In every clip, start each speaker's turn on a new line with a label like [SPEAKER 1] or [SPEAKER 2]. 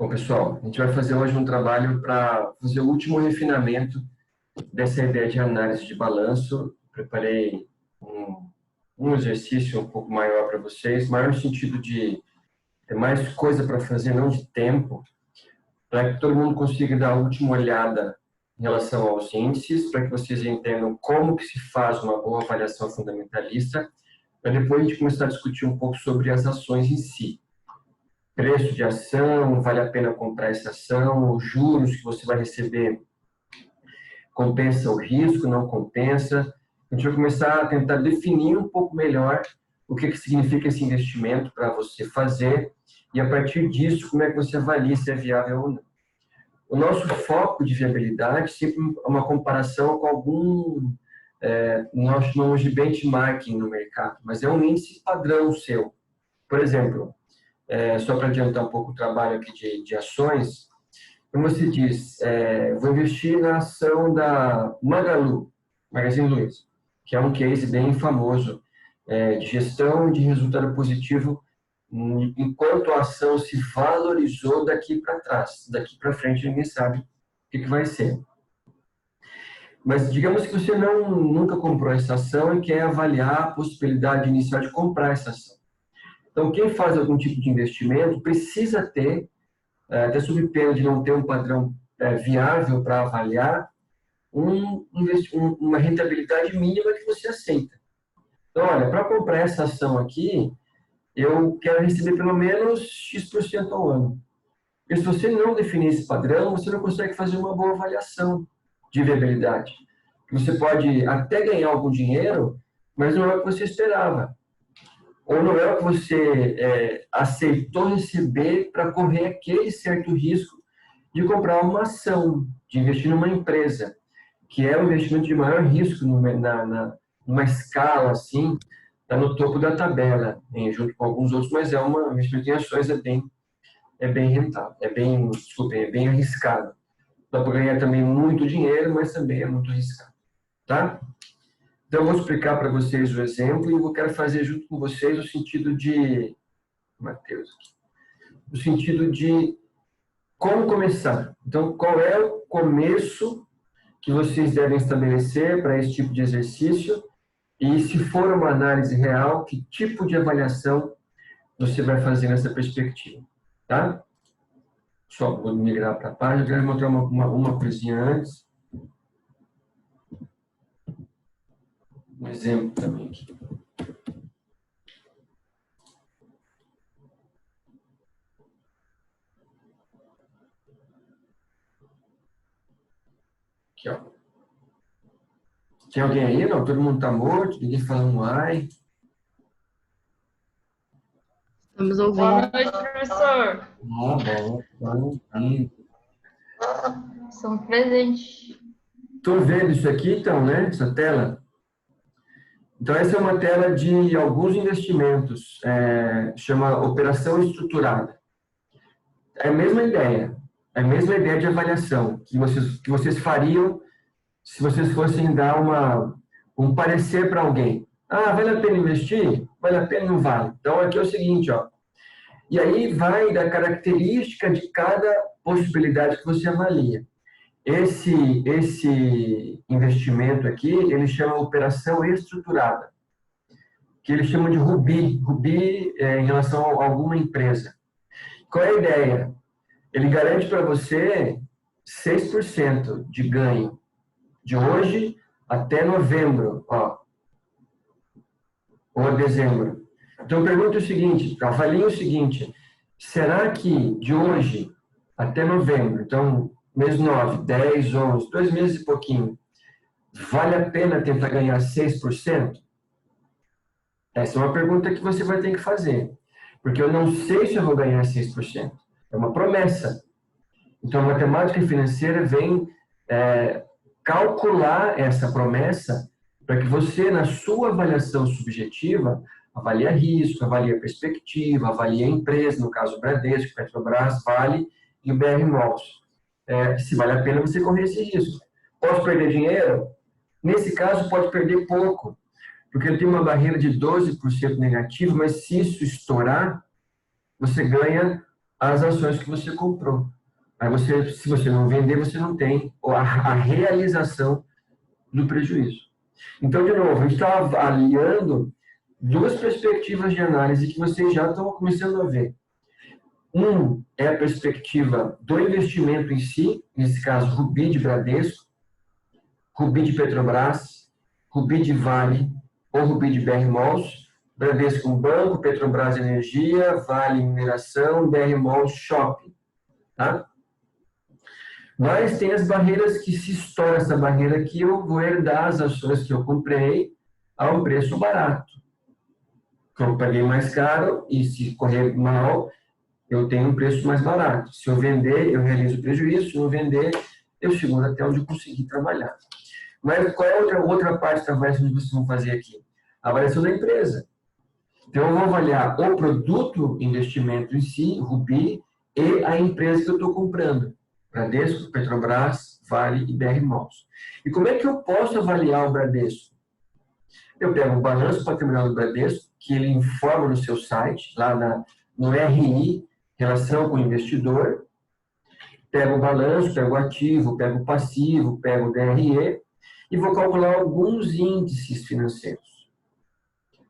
[SPEAKER 1] Bom, pessoal, a gente vai fazer hoje um trabalho para fazer o último refinamento dessa ideia de análise de balanço. Preparei um exercício um pouco maior para vocês, maior no sentido de ter mais coisa para fazer, não de tempo, para que todo mundo consiga dar a última olhada em relação aos índices, para que vocês entendam como que se faz uma boa avaliação fundamentalista, para depois a gente começar a discutir um pouco sobre as ações em si. Preço de ação, vale a pena comprar essa ação, os juros que você vai receber compensa o risco, não compensa. A gente vai começar a tentar definir um pouco melhor o que significa esse investimento para você fazer e, a partir disso, como é que você avalia se é viável ou não. O nosso foco de viabilidade sempre é uma comparação com algum, nós chamamos de benchmarking no mercado, mas é um índice padrão seu. Por exemplo, só para adiantar um pouco o trabalho aqui de ações, como você diz, vou investir na ação da Magalu, Magazine Luiza, que é um case bem famoso de gestão e de resultado positivo, enquanto a ação se valorizou daqui para trás. Daqui para frente ninguém sabe o que vai ser. Mas digamos que você nunca comprou essa ação e quer avaliar a possibilidade inicial de comprar essa ação. Então, quem faz algum tipo de investimento precisa ter, até sob pena de não ter um padrão viável para avaliar, uma rentabilidade mínima que você aceita. Então, olha, para comprar essa ação aqui, eu quero receber pelo menos X% ao ano. E se você não definir esse padrão, você não consegue fazer uma boa avaliação de viabilidade. Você pode até ganhar algum dinheiro, mas não é o que você esperava. Ou não é o que você aceitou receber para correr aquele certo risco de comprar uma ação, de investir numa empresa, que é o investimento de maior risco numa escala assim, está no topo da tabela, junto com alguns outros, mas um investimento em ações é bem rentável, é bem arriscado. Dá para ganhar também muito dinheiro, mas também é muito arriscado, tá? Então, eu vou explicar para vocês o exemplo e eu quero fazer junto com vocês o sentido de... Mateus aqui. O sentido de como começar. Então, qual é o começo que vocês devem estabelecer para esse tipo de exercício? E, se for uma análise real, que tipo de avaliação você vai fazer nessa perspectiva, tá? Só vou migrar para a página, eu quero mostrar uma coisinha antes. Um exemplo também aqui. Aqui, ó. Tem alguém aí? Não, todo mundo está morto, ninguém falando um ai.
[SPEAKER 2] Estamos ouvindo.
[SPEAKER 3] Boa noite, professor.
[SPEAKER 1] Bom.
[SPEAKER 3] São presentes.
[SPEAKER 1] Estou vendo isso aqui, então, né? Essa tela. Então, essa é uma tela de alguns investimentos. Chama Operação Estruturada. É a mesma ideia. É a mesma ideia de avaliação que vocês fariam se vocês fossem dar um parecer para alguém. Ah, vale a pena investir? Vale a pena? Não vale. Então, aqui é o seguinte, ó. E aí vai da característica de cada possibilidade que você avalia. Esse investimento aqui, ele chama operação estruturada, que eles chamam de RUBI. RUBI em relação a alguma empresa. Qual é a ideia? Ele garante para você 6% de ganho de hoje até novembro, ó, ou dezembro. Então, eu pergunto o seguinte, avalie o seguinte, será que de hoje até novembro, então, mês 9, 10, 11, 2 meses e pouquinho, vale a pena tentar ganhar 6%? Essa é uma pergunta que você vai ter que fazer, porque eu não sei se eu vou ganhar 6%. É uma promessa. Então, a matemática financeira vem calcular essa promessa para que você, na sua avaliação subjetiva, avalie risco, avalie a perspectiva, avalie a empresa, no caso Bradesco, Petrobras, Vale e o BR Malls. Se vale a pena você correr esse risco. Posso perder dinheiro? Nesse caso, pode perder pouco, porque ele tem uma barreira de 12% negativo, mas se isso estourar, você ganha as ações que você comprou. Aí você, se você não vender, você não tem a realização do prejuízo. Então, de novo, a gente está avaliando duas perspectivas de análise que vocês já estão começando a ver. Um é a perspectiva do investimento em si, nesse caso, Rubi de Bradesco, Rubi de Petrobras, Rubi de Vale ou Rubi de BR-Malls, Bradesco um banco, Petrobras Energia, Vale Mineração, BR-Malls Shopping. Tá? Mas tem as barreiras que se estoura essa barreira aqui, eu vou herdar as ações que eu comprei a um preço barato. Eu paguei mais caro e se correr mal, eu tenho um preço mais barato. Se eu vender, eu realizo prejuízo. Se eu vender, eu seguro até onde eu conseguir trabalhar. Mas qual é a outra parte da avaliação que vocês vão fazer aqui? A avaliação da empresa. Então, eu vou avaliar o produto, investimento em si, Rubi, e a empresa que eu estou comprando. Bradesco, Petrobras, Vale e BR-Malls. E como é que eu posso avaliar o Bradesco? Eu pego o balanço patrimonial do Bradesco, que ele informa no seu site, lá no RI, relação com o investidor, pego o balanço, pego o ativo, pego o passivo, pego o DRE e vou calcular alguns índices financeiros.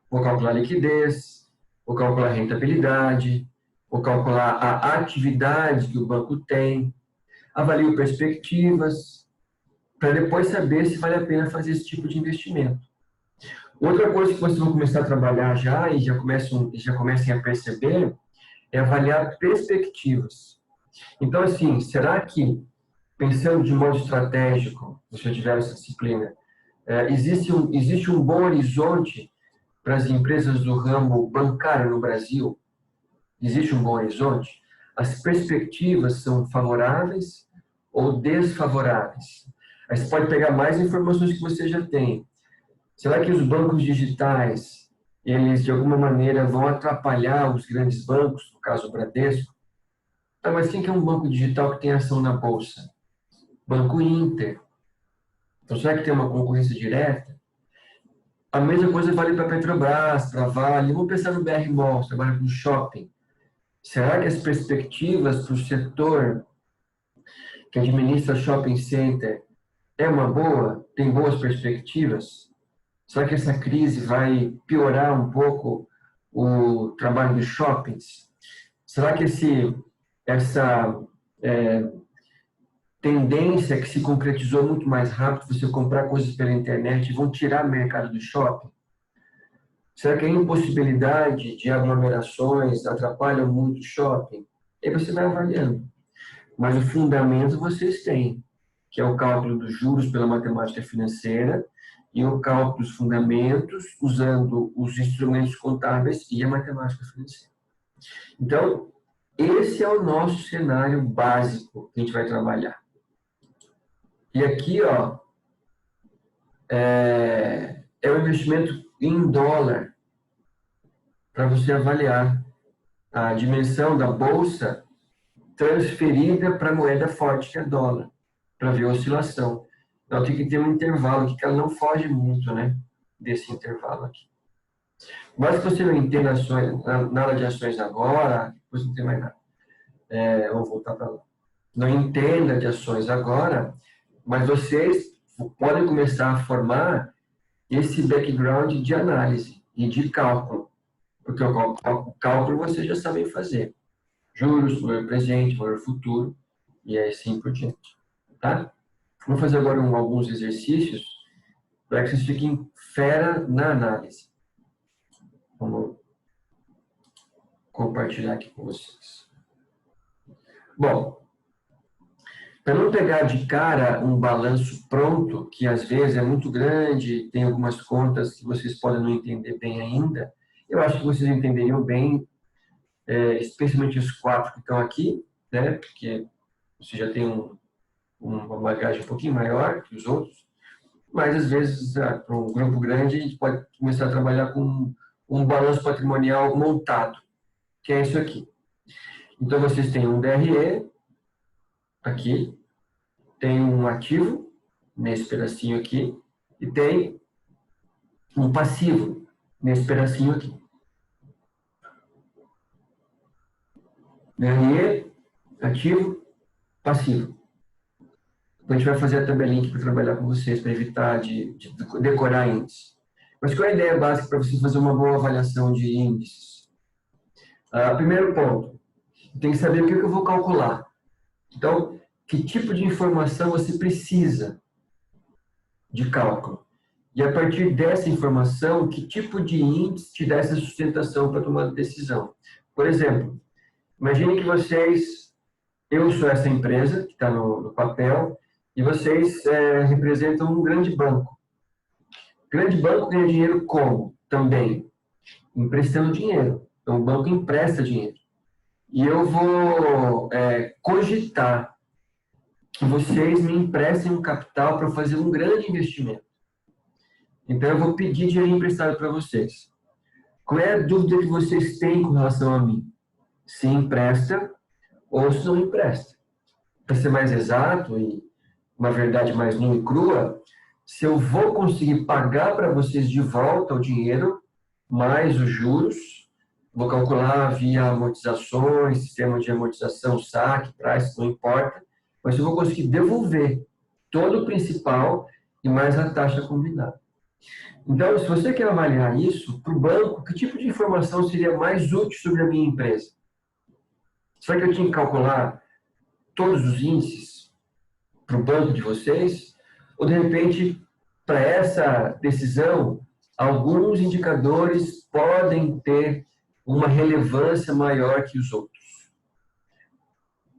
[SPEAKER 1] Vou calcular liquidez, vou calcular rentabilidade, vou calcular a atividade que o banco tem, avalio perspectivas, para depois saber se vale a pena fazer esse tipo de investimento. Outra coisa que vocês vão começar a trabalhar já, e já comecem a perceber, é avaliar perspectivas. Então, assim, será que, pensando de modo estratégico, se eu tiver essa disciplina, existe um bom horizonte para as empresas do ramo bancário no Brasil? Existe um bom horizonte? As perspectivas são favoráveis ou desfavoráveis? Aí você pode pegar mais informações que você já tem. Será que os bancos digitais, eles de alguma maneira vão atrapalhar os grandes bancos, no caso o Bradesco? Ah, mas quem que é um banco digital que tem ação na Bolsa? Banco Inter. Então, será que tem uma concorrência direta? A mesma coisa vale para a Petrobras, para a Vale. Vamos pensar no BR-Malls, trabalha com shopping. Será que as perspectivas para o setor que administra shopping center é uma boa? Tem boas perspectivas? Será que essa crise vai piorar um pouco o trabalho dos shoppings? Será que essa tendência que se concretizou muito mais rápido, você comprar coisas pela internet, vão tirar o mercado do shopping? Será que a impossibilidade de aglomerações atrapalha muito o shopping? Aí você vai avaliando. Mas o fundamento vocês têm, que é o cálculo dos juros pela matemática financeira e o cálculo dos fundamentos usando os instrumentos contábeis e a matemática financeira. Então, esse é o nosso cenário básico que a gente vai trabalhar. E aqui, ó, é o investimento em dólar, para você avaliar a dimensão da bolsa transferida para a moeda forte, que é dólar, para ver a oscilação. Então, tem que ter um intervalo aqui, que ela não foge muito, né, desse intervalo aqui. Mas se você não entende nada de ações agora, depois não tem mais nada. Vou voltar para lá. Não entenda de ações agora, mas vocês podem começar a formar esse background de análise e de cálculo, porque o cálculo vocês já sabem fazer. Juros, valor presente, valor futuro, e assim por diante. Tá? Vou fazer agora alguns exercícios para que vocês fiquem fera na análise. Vamos compartilhar aqui com vocês. Bom, para não pegar de cara um balanço pronto, que às vezes é muito grande, tem algumas contas que vocês podem não entender bem ainda, eu acho que vocês entenderiam bem, especialmente os 4 que estão aqui, né? Porque você já tem uma bagagem um pouquinho maior que os outros, mas às vezes, para um grupo grande, a gente pode começar a trabalhar com um balanço patrimonial montado, que é isso aqui. Então, vocês têm um DRE, aqui, tem um ativo, nesse pedacinho aqui, e tem um passivo, nesse pedacinho aqui. RE, ativo, passivo. A gente vai fazer a tabelinha aqui para trabalhar com vocês, para evitar de decorar índices. Mas qual é a ideia básica para você fazer uma boa avaliação de índices? Primeiro ponto, tem que saber o que eu vou calcular. Então, que tipo de informação você precisa de cálculo? E a partir dessa informação, que tipo de índice te dá essa sustentação para tomar decisão? Por exemplo, imagine que eu sou essa empresa que está no papel, e vocês representam um grande banco. O grande banco ganha dinheiro como? Também emprestando dinheiro. Então, o banco empresta dinheiro. E eu vou cogitar que vocês me emprestem um capital para fazer um grande investimento. Então, eu vou pedir dinheiro emprestado para vocês. Qual é a dúvida que vocês têm com relação a mim? Se empresta ou se não empresta? Para ser mais exato e uma verdade mais nua e crua, se eu vou conseguir pagar para vocês de volta o dinheiro, mais os juros, vou calcular via amortizações, sistema de amortização, saque, price, não importa, mas eu vou conseguir devolver todo o principal e mais a taxa combinada. Então, se você quer avaliar isso, para o banco, que tipo de informação seria mais útil sobre a minha empresa? Será que eu tinha que calcular todos os índices para o banco de vocês? Ou, de repente, para essa decisão, alguns indicadores podem ter uma relevância maior que os outros?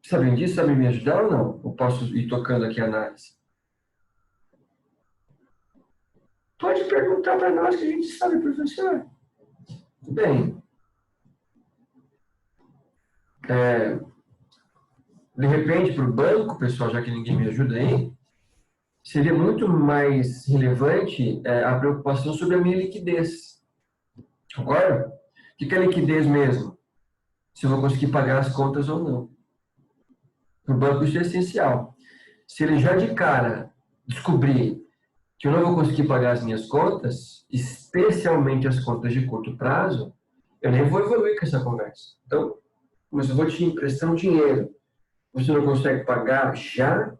[SPEAKER 1] Sabem disso? Sabem me ajudar ou não? Eu posso ir tocando aqui a análise? Pode perguntar para nós que a gente sabe, professor. Bem, de repente, para o banco, pessoal, já que ninguém me ajuda aí, seria muito mais relevante a preocupação sobre a minha liquidez. Concorda? O que é liquidez mesmo? Se eu vou conseguir pagar as contas ou não. Para o banco isso é essencial. Se ele já de cara descobrir que eu não vou conseguir pagar as minhas contas, especialmente as contas de curto prazo, eu nem vou evoluir com essa conversa. Então, mas eu vou te emprestar um dinheiro. Você não consegue pagar já,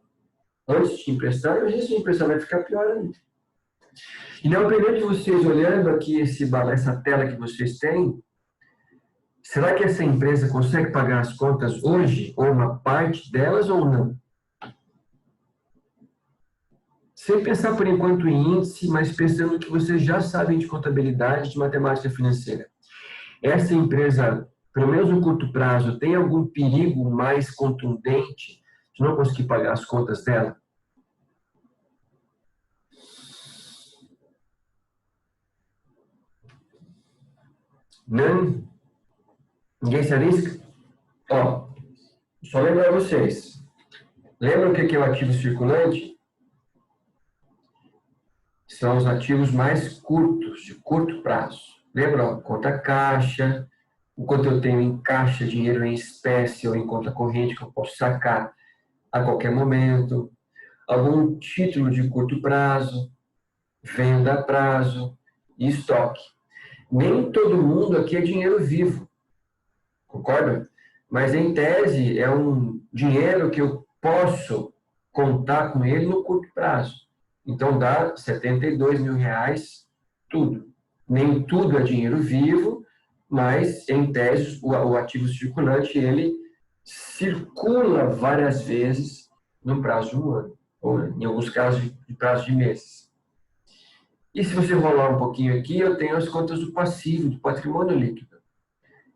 [SPEAKER 1] antes de te emprestar, e se te emprestar vai ficar pior ainda. E na opinião de vocês, olhando aqui essa tela que vocês têm, será que essa empresa consegue pagar as contas hoje, ou uma parte delas, ou não? Sem pensar por enquanto em índice, mas pensando que vocês já sabem de contabilidade, de matemática financeira. Essa empresa, pelo menos no curto prazo, tem algum perigo mais contundente de não conseguir pagar as contas dela? Não? Ninguém se arrisca? Ó, só lembrar vocês. Lembram o que é o ativo circulante? São os ativos mais curtos, de curto prazo. Lembra? Ó, conta caixa, o quanto eu tenho em caixa, dinheiro em espécie ou em conta corrente que eu posso sacar a qualquer momento. Algum título de curto prazo, venda a prazo e estoque. Nem todo mundo aqui é dinheiro vivo, concorda? Mas, em tese, é um dinheiro que eu posso contar com ele no curto prazo. Então, dá 72 mil reais tudo. Nem tudo é dinheiro vivo, mas, em tese, o ativo circulante, ele circula várias vezes no prazo de um ano, ou em alguns casos de prazo de meses. E se você rolar um pouquinho aqui, eu tenho as contas do passivo, do patrimônio líquido.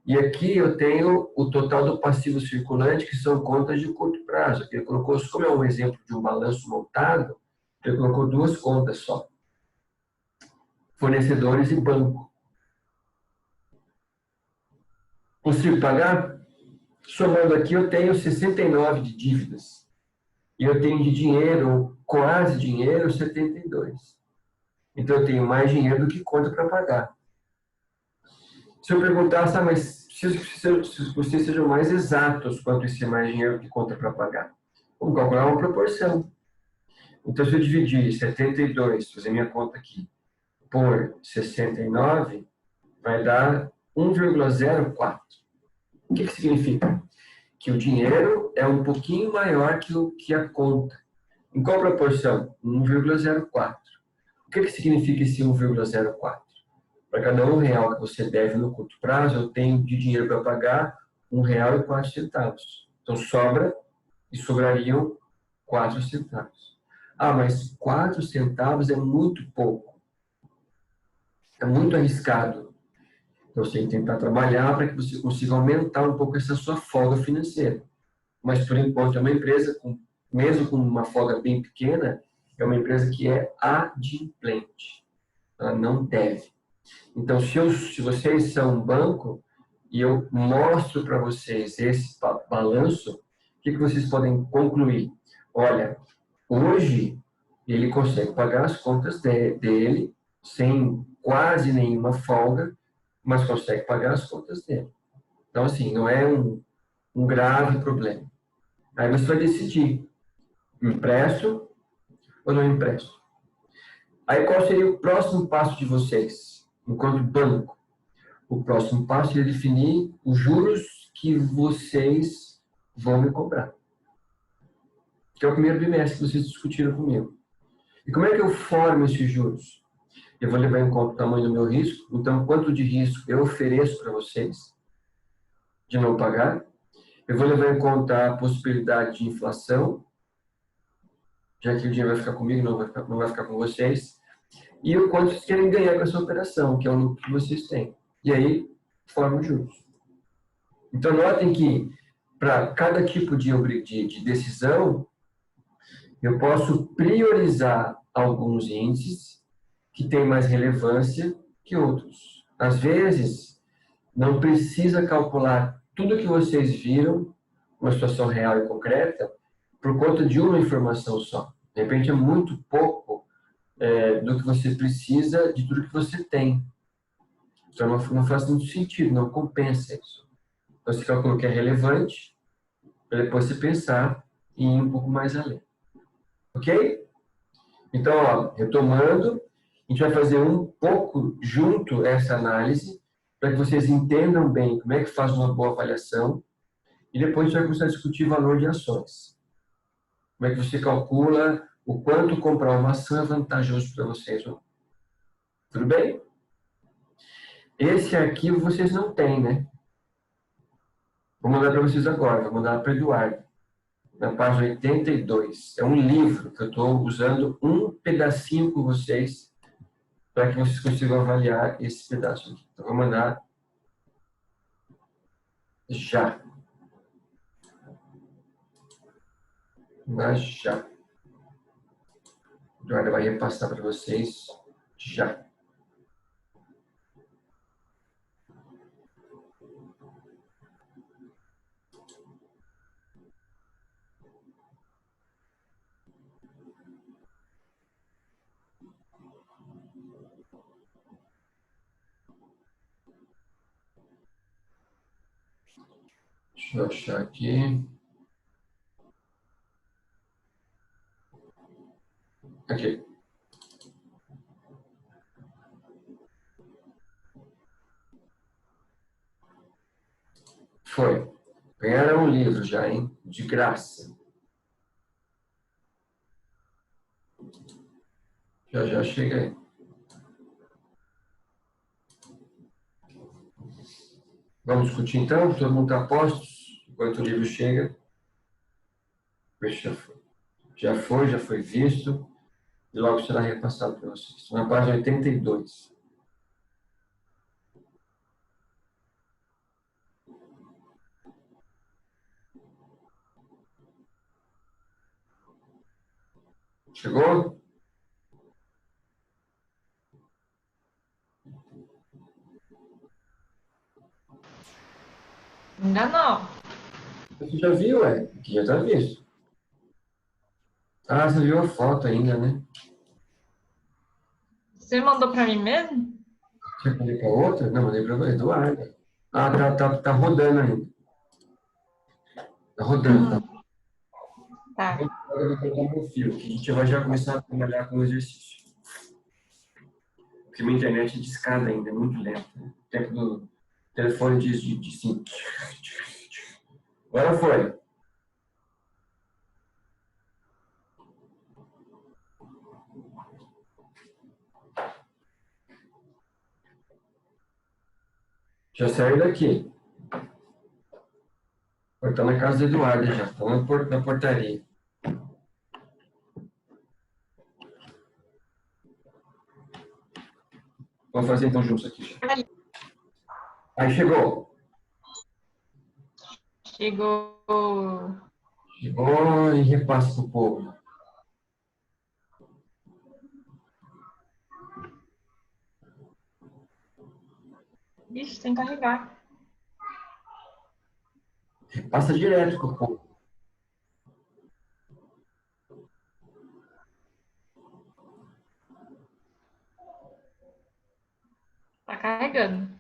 [SPEAKER 1] E aqui eu tenho o total do passivo circulante, que são contas de curto prazo. Aqui ele colocou, como é um exemplo de um balanço montado, ele colocou duas contas só. Fornecedores e banco. Consigo pagar? Somando aqui, eu tenho 69 de dívidas. E eu tenho de dinheiro, quase dinheiro, 72. Então, eu tenho mais dinheiro do que conta para pagar. Se eu perguntasse, mas preciso que vocês sejam mais exatos quanto esse mais dinheiro que conta para pagar. Vamos calcular uma proporção. Então, se eu dividir 72, fazer minha conta aqui, por 69, vai dar 1,04. O que significa? que o dinheiro é um pouquinho maior que a conta. Em qual proporção? 1,04. O que significa esse 1,04? Para cada R$ 1 que você deve no curto prazo, eu tenho de dinheiro para pagar R$ 1,04. Então, sobra e sobrariam 4 centavos. Ah, mas 4 centavos é muito pouco. É muito arriscado. Então, você tem que tentar trabalhar para que você consiga aumentar um pouco essa sua folga financeira. Mas, por enquanto, é uma empresa, mesmo com uma folga bem pequena, é uma empresa que é adimplente. Ela não deve. Então, se vocês são um banco e eu mostro para vocês esse balanço, o que vocês podem concluir? Olha, hoje ele consegue pagar as contas dele sem quase nenhuma folga, mas consegue pagar as contas dele. Então, assim, não é um grave problema. Aí você vai decidir, empresto ou não empresto? Aí qual seria o próximo passo de vocês, enquanto banco? O próximo passo é definir os juros que vocês vão me cobrar. Que é o primeiro bimestre que vocês discutiram comigo. E como é que eu formo esses juros? Eu vou levar em conta o tamanho do meu risco, então quanto de risco eu ofereço para vocês de não pagar. Eu vou levar em conta a possibilidade de inflação, já que o dinheiro vai ficar comigo, não vai ficar com vocês. E o quanto vocês querem ganhar com essa operação, que é o lucro que vocês têm. E aí, forma os juros. Então, notem que para cada tipo de decisão, eu posso priorizar alguns índices que têm mais relevância que outros. Às vezes, não precisa calcular tudo que vocês viram, uma situação real e concreta, por conta de uma informação só. De repente, é muito pouco do que você precisa de tudo que você tem. Então, não faz muito sentido, não compensa isso. Então, você calcula o que é relevante, para depois você pensar em ir um pouco mais além. Ok? Então, ó, retomando, a gente vai fazer um pouco junto essa análise, para que vocês entendam bem como é que faz uma boa avaliação, e depois a gente vai começar a discutir valor de ações. Como é que você calcula o quanto comprar uma ação é vantajoso para vocês. Tudo bem? Esse arquivo vocês não têm, né? Vou mandar para vocês agora, vou mandar para o Eduardo. Na página 82. É um livro que eu estou usando um pedacinho com vocês para que vocês consigam avaliar esse pedaço aqui. Então, vou mandar já. Mas já. O Eduardo vai repassar para vocês já. Deixa eu achar aqui. Aqui. Foi. Ganharam um livro já, hein? De graça. Já chega aí. Vamos discutir então? Todo mundo está a postos? Enquanto o livro chega. Já foi visto. E logo será repassado para vocês. Estou na página 82. Chegou?
[SPEAKER 3] Ainda não.
[SPEAKER 1] Você já viu, Aqui já está visto. Ah, você viu a foto ainda, né?
[SPEAKER 3] Você mandou pra mim mesmo?
[SPEAKER 1] Você mandei para outra? Não, mandei para o Eduardo. Ah, tá rodando ainda. Tá rodando, tá.
[SPEAKER 3] Tá.
[SPEAKER 1] Agora eu vou colocar meu fio, que a gente vai já começar a trabalhar com o exercício. Porque minha internet é discada ainda, é muito lenta. O tempo do telefone diz de sim. Agora foi. Já saiu daqui. Está na casa do Eduardo já. Está na portaria. Vamos fazer então juntos aqui. Aí chegou.
[SPEAKER 3] Chegou.
[SPEAKER 1] Chegou e repassa para o povo.
[SPEAKER 3] Ixi, tem que carregar.
[SPEAKER 1] Repassa direto para o povo.
[SPEAKER 3] Tá carregando.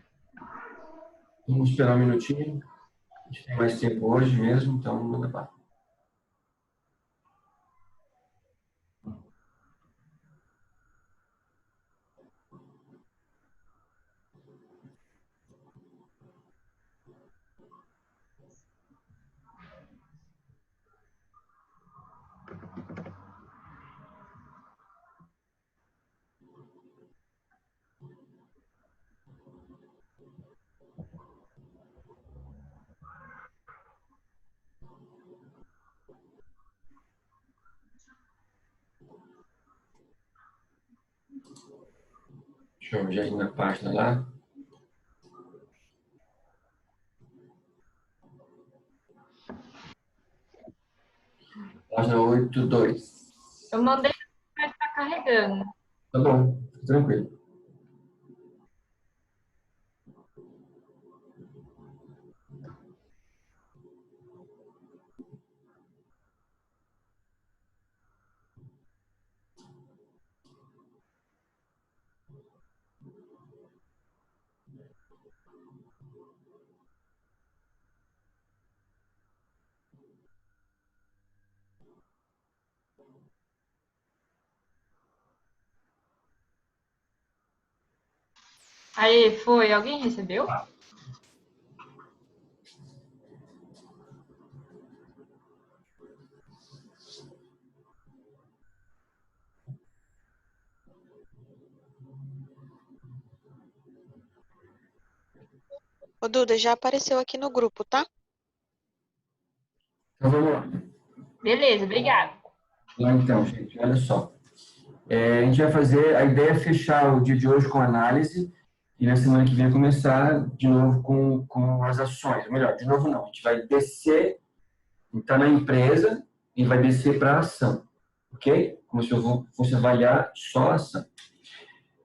[SPEAKER 1] Vamos esperar um minutinho. A gente tem mais tempo hoje mesmo, então manda para. Deixa eu já ir na página lá. Página 82.
[SPEAKER 3] Eu mandei, mas tá carregando.
[SPEAKER 1] Tá bom, fica tranquilo.
[SPEAKER 3] Aí, foi. Alguém recebeu?
[SPEAKER 4] Ô, Duda, já apareceu aqui no grupo, tá?
[SPEAKER 1] Então vamos lá.
[SPEAKER 3] Beleza, obrigada.
[SPEAKER 1] Lá então, gente, olha só. A gente vai fazer, a ideia é fechar o dia de hoje com análise e na semana que vem começar de novo com as ações. Melhor, de novo não, a gente vai descer, está na empresa e vai descer para a ação, ok? Como se eu fosse avaliar só a ação.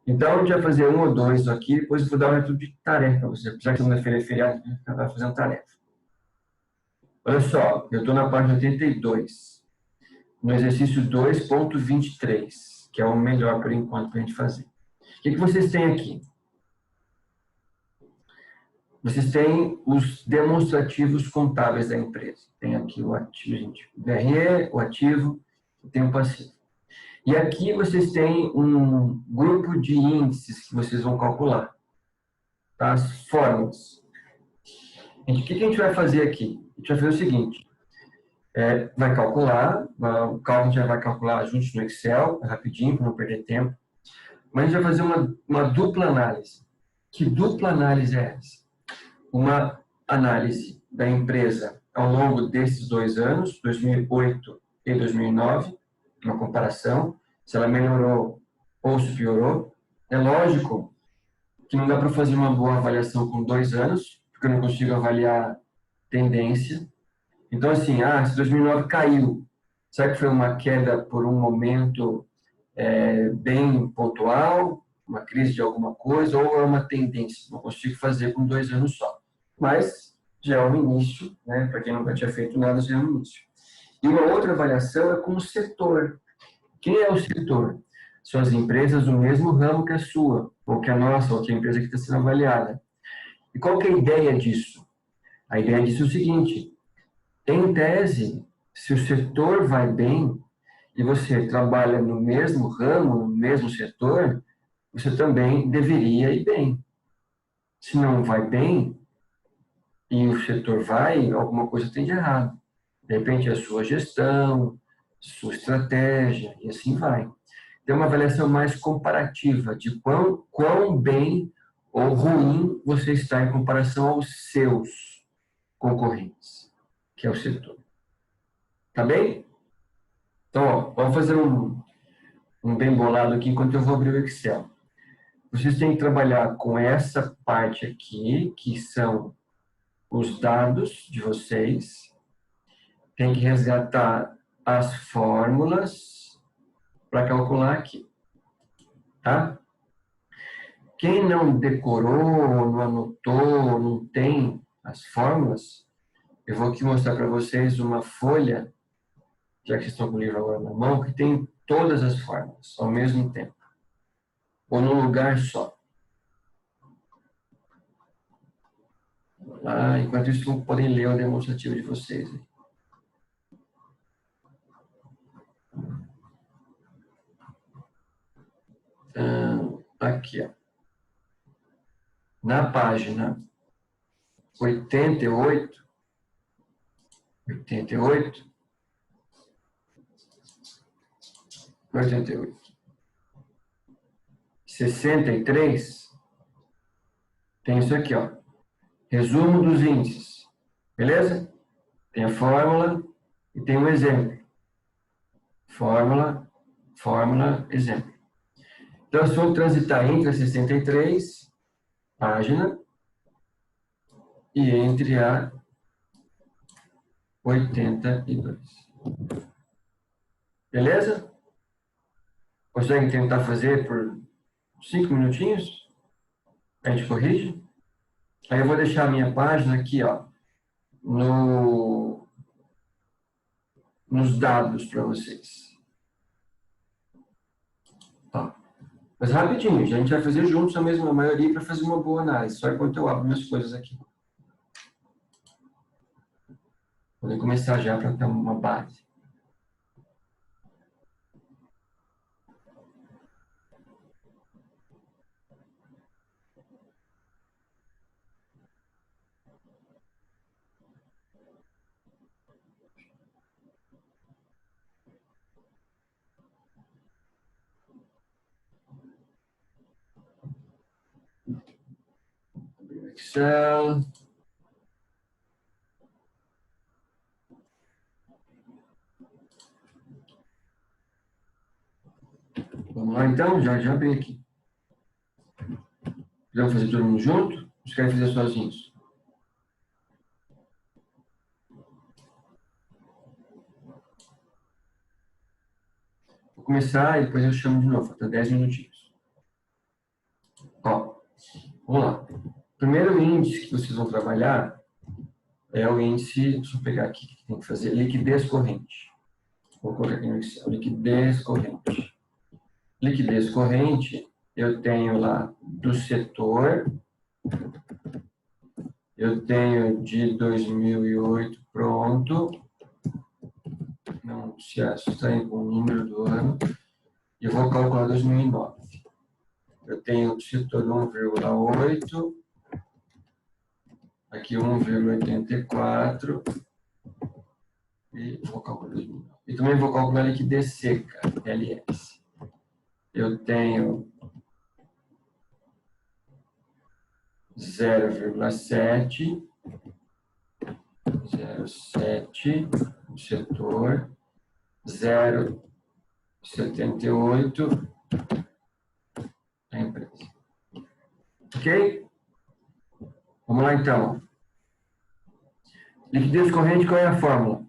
[SPEAKER 1] Então, a gente vai fazer um ou dois aqui, depois eu vou dar um resumo de tarefa para você, já que segunda-feira é feriado, a gente vai fazendo tarefa. Olha só, eu estou na página 82, no exercício 2.23, que é o melhor por enquanto para a gente fazer. O que vocês têm aqui? Vocês têm os demonstrativos contábeis da empresa. Tem aqui o ativo, gente, o DRE, o ativo, e tem o passivo. E aqui vocês têm um grupo de índices que vocês vão calcular. Tá? As fórmulas. O que a gente vai fazer aqui? A gente vai fazer o seguinte. Vai calcular, o cálculo a gente vai calcular juntos no Excel, rapidinho, para não perder tempo. Mas a gente vai fazer uma dupla análise. Que dupla análise é essa? Uma análise da empresa ao longo desses 2 anos, 2008 e 2009, uma comparação, se ela melhorou ou se piorou. É lógico que não dá para fazer uma boa avaliação com 2 anos, porque eu não consigo avaliar tendência. Então, assim, se 2009 caiu, será que foi uma queda por um momento bem pontual, uma crise de alguma coisa, ou é uma tendência? Não consigo fazer com 2 anos só. Mas já é um início, né? Para quem nunca tinha feito nada, já é um início. E uma outra avaliação é com o setor. Quem é o setor? São as empresas do mesmo ramo que a sua, ou que a nossa, ou que a empresa que está sendo avaliada. E qual que é a ideia disso? A ideia disso é o seguinte: em tese, se o setor vai bem e você trabalha no mesmo ramo, no mesmo setor, você também deveria ir bem. Se não vai bem, e o setor vai, alguma coisa tem de errado. De repente, a sua gestão, sua estratégia, e assim vai. Tem uma avaliação mais comparativa de quão bem ou ruim você está em comparação aos seus concorrentes, que é o setor. Tá bem? Então, ó, vamos fazer um bem bolado aqui enquanto eu vou abrir o Excel. Vocês têm que trabalhar com essa parte aqui, que são os dados de vocês. Tem que resgatar as fórmulas para calcular aqui. Tá? Quem não decorou, não anotou, não tem as fórmulas, eu vou aqui mostrar para vocês uma folha, já que estão com o livro agora na mão, que tem todas as fórmulas ao mesmo tempo, ou num lugar só. Ah, enquanto isso, podem ler o demonstrativo de vocês. Então, aqui, ó. Na página 88, 63, tem isso aqui, ó. Resumo dos índices. Beleza? Tem a fórmula e tem um exemplo. Fórmula, exemplo. Então, se eu transitar entre a 63, página, e entre a 82. Beleza? Conseguem tentar fazer por 5 minutinhos? A gente corrige? Aí eu vou deixar a minha página aqui, ó, nos dados para vocês. Ó. Mas rapidinho, a gente vai fazer juntos a mesma maioria para fazer uma boa análise, só enquanto eu abro minhas coisas aqui. Vou começar já para ter uma base. Excel. Vamos lá então, já abri aqui. Vamos fazer todo mundo junto? Ou vocês querem fazer sozinhos? Vou começar e depois eu chamo de novo, falta 10 minutinhos. Ó, vamos lá. O primeiro índice que vocês vão trabalhar é o índice, deixa eu pegar aqui o que tem que fazer, liquidez corrente. Vou colocar aqui no Excel, liquidez corrente. Liquidez corrente, eu tenho lá do setor, eu tenho de 2008 pronto, não se abstrai com o número do ano, e eu vou calcular 2009. Eu tenho do setor 1,8, aqui 1,84, e vou calcular 2009. E também vou calcular liquidez seca, LS. Eu tenho 0,7, 0,7 no setor, 0,78 a empresa. Ok? Vamos lá então. Liquidez corrente, qual é a fórmula?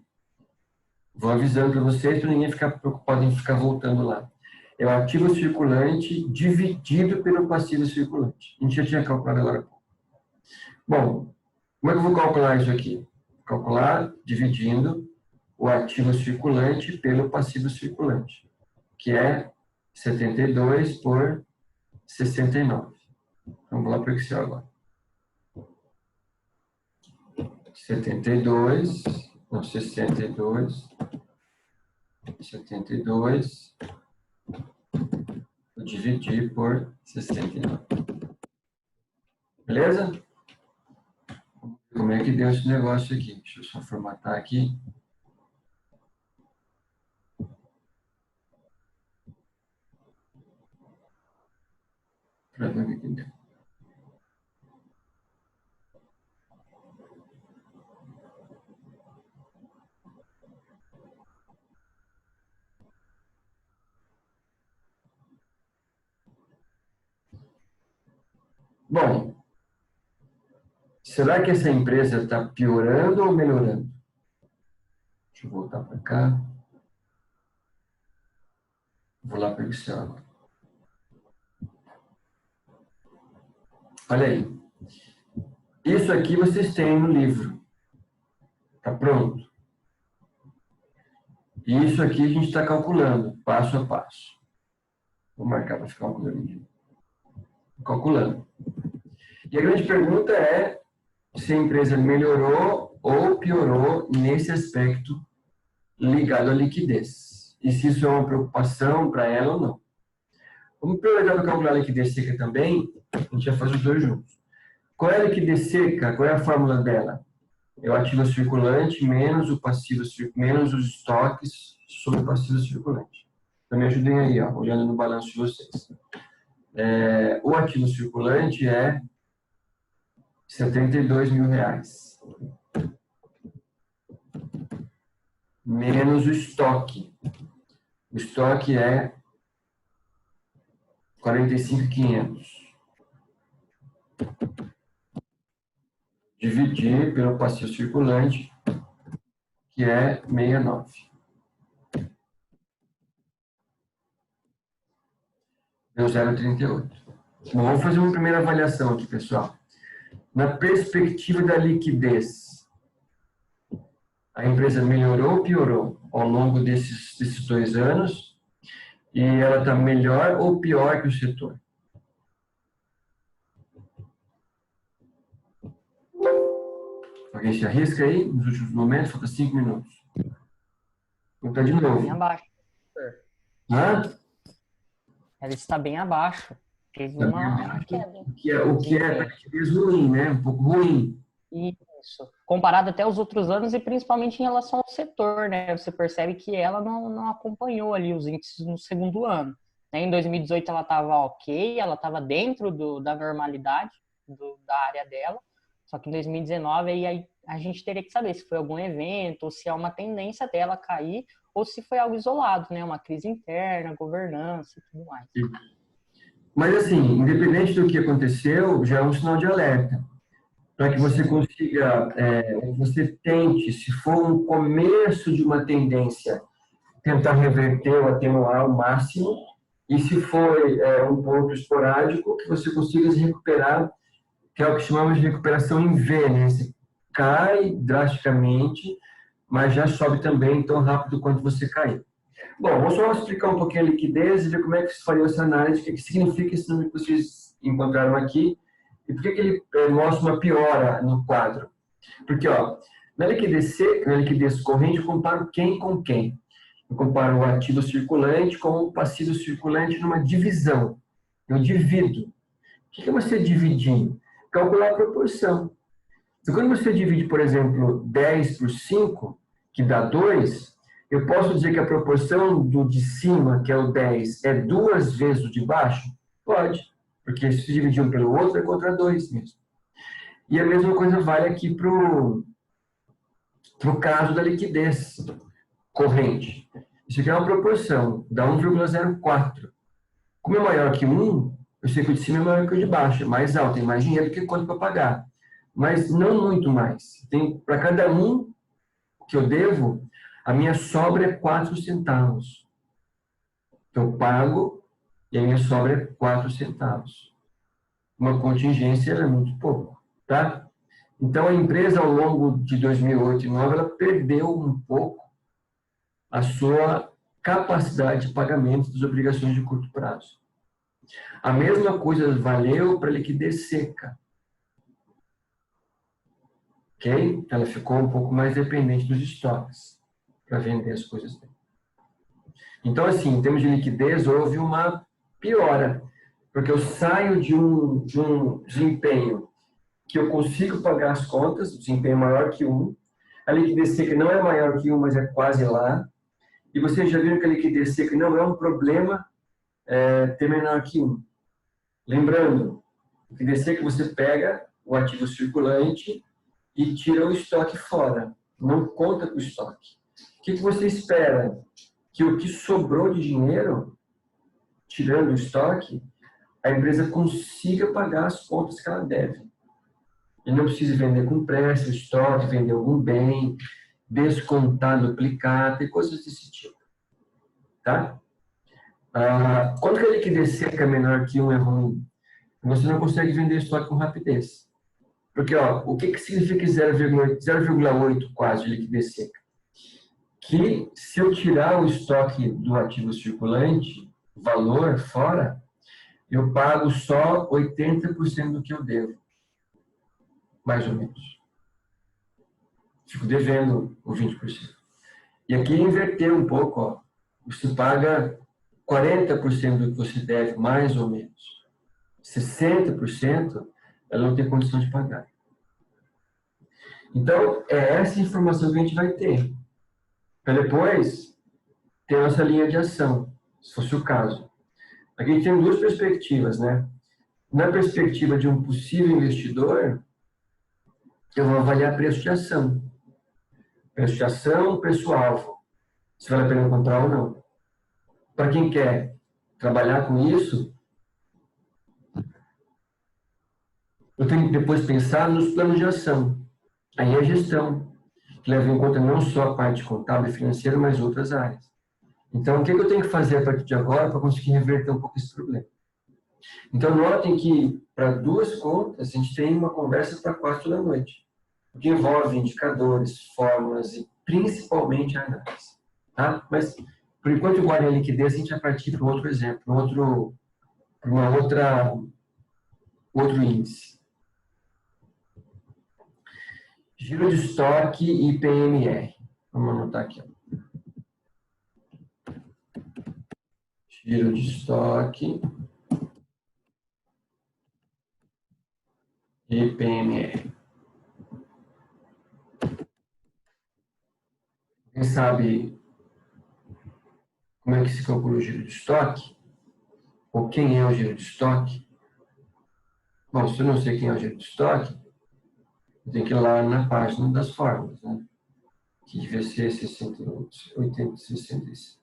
[SPEAKER 1] Vou avisando para vocês para ninguém ficar preocupado em ficar voltando lá. É o ativo circulante dividido pelo passivo circulante. A gente já tinha calculado agora. Bom, como é que eu vou calcular isso aqui? Calcular dividindo o ativo circulante pelo passivo circulante, que é 72 por 69. Vamos lá para o Excel agora. 62, vou dividir por 69. Beleza? Vamos Como é que deu esse negócio aqui? Deixa eu só formatar aqui. Para ver o que deu. Bom, será que essa empresa está piorando ou melhorando? Deixa eu voltar para cá. Vou lá para o Excel agora. Olha aí. Isso aqui vocês têm no livro. Está pronto. E isso aqui a gente está calculando, passo a passo. Vou marcar para ficar calculando. Calculando. E a grande pergunta é se a empresa melhorou ou piorou nesse aspecto ligado à liquidez. E se isso é uma preocupação para ela ou não. Vamos aproveitar para calcular a liquidez seca também, a gente vai fazer os dois juntos. Qual é a liquidez seca? Qual é a fórmula dela? É o ativo circulante menos o passivo, menos os estoques sobre o passivo circulante. Então me ajudem aí, ó, olhando no balanço de vocês. O ativo circulante é R$72 mil. Menos o estoque. O estoque é 45.500. Dividir pelo passivo circulante, que é 69. Deu 0,38. Bom, vamos fazer uma primeira avaliação aqui, pessoal. Na perspectiva da liquidez, a empresa melhorou ou piorou ao longo desses 2 anos? E ela está melhor ou pior que o setor? Alguém se arrisca aí nos últimos momentos? Falta 5 minutos. Vou botar de novo.
[SPEAKER 5] Bem abaixo.
[SPEAKER 1] Hã?
[SPEAKER 5] Ela está bem abaixo. Teve uma queda.
[SPEAKER 1] O que é liquidez ruim, né? Um pouco ruim.
[SPEAKER 5] Isso. Comparado até aos outros anos e principalmente em relação ao setor, né? Você percebe que ela não acompanhou ali os índices no segundo ano. Em 2018 ela estava ok, ela estava dentro da normalidade da área dela. Só que em 2019 aí a gente teria que saber se foi algum evento, ou se é uma tendência dela cair, ou se foi algo isolado, né? Uma crise interna, governança e tudo mais.
[SPEAKER 1] Mas assim, independente do que aconteceu, já é um sinal de alerta. Para que você consiga, você tente, se for um começo de uma tendência, tentar reverter ou atenuar ao máximo, e se for um ponto esporádico, que você consiga se recuperar, que é o que chamamos de recuperação em V, né? Você cai drasticamente, mas já sobe também tão rápido quanto você caiu. Bom, vou só explicar um pouquinho a liquidez e ver como é que se faria essa análise, o que significa esse número que vocês encontraram aqui, e por que ele mostra uma piora no quadro. Porque, ó, na liquidez seca, na liquidez corrente, eu comparo quem com quem. Eu comparo o ativo circulante com o passivo circulante numa divisão. Eu divido. O que é você dividindo? Calcular a proporção. Então, quando você divide, por exemplo, 10 por 5, que dá 2, eu posso dizer que a proporção do de cima, que é o 10, é 2 vezes o de baixo? Pode, porque se dividir um pelo outro é contra 2 mesmo. E a mesma coisa vale aqui para o caso da liquidez corrente. Isso aqui é uma proporção, dá 1,04. Como é maior que 1, eu sei que o de cima é maior que o de baixo, é mais alto, tem mais dinheiro do que quanto para pagar. Mas não muito mais. Para cada 1 que eu devo, a minha sobra é 4 centavos. Então, eu pago e a minha sobra é 4 centavos. Uma contingência é muito pouco, tá? Então, a empresa, ao longo de 2008 e 2009, ela perdeu um pouco a sua capacidade de pagamento das obrigações de curto prazo. A mesma coisa valeu para a liquidez seca. Ok? Ela ficou um pouco mais dependente dos estoques para vender as coisas dela. Então, assim, em termos de liquidez, houve uma piora, porque eu saio de um desempenho que eu consigo pagar as contas, o desempenho é maior que 1. A liquidez seca não é maior que 1, mas é quase lá. E vocês já viram que a liquidez seca não é um problema ter menor que 1. Lembrando, a liquidez seca você pega o ativo circulante e tira o estoque fora. Não conta com o estoque. O que você espera? Que o que sobrou de dinheiro, tirando o estoque, a empresa consiga pagar as contas que ela deve. E não precise vender com pressa, estoque, vender algum bem, descontar duplicata e coisas desse tipo. Tá? Quando que a liquidez seca menor que 1 é ruim? Você não consegue vender estoque com rapidez. Porque o que significa 0,8 quase de liquidez seca? Que se eu tirar o estoque do ativo circulante, valor fora, eu pago só 80% do que eu devo. Mais ou menos. Fico devendo o 20%. E aqui inverteu um pouco. Você paga 40% do que você deve, mais ou menos. 60% ela não tem condição de pagar. Então, é essa informação que a gente vai ter. Para depois ter nossa linha de ação, se fosse o caso. Aqui a gente tem duas perspectivas, né? Na perspectiva de um possível investidor, eu vou avaliar preço de ação. Preço de ação, preço-alvo. Se vale a pena comprar ou não. Para quem quer trabalhar com isso, eu tenho que depois pensar nos planos de ação. Aí é a gestão, que leva em conta não só a parte contábil e financeira, mas outras áreas. Então, o que eu tenho que fazer a partir de agora para conseguir reverter um pouco esse problema? Então, notem que para duas contas, a gente tem uma conversa para 4 da noite, que envolve indicadores, fórmulas e principalmente a análise. Tá? Mas, por enquanto, eu guardo a liquidez, a gente vai partir para outro exemplo, outro índice. Giro de estoque e PMR. Vamos anotar aqui. Giro de estoque e PMR. Quem sabe como é que se calcula o giro de estoque? Ou quem é o giro de estoque? Bom, se eu não sei quem é o giro de estoque, eu tenho que ir lá na página das fórmulas, né? Que devia ser 68, 68.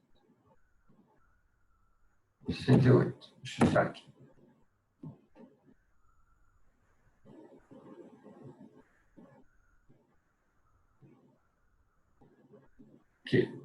[SPEAKER 1] Deixa eu chutar aqui. Aqui.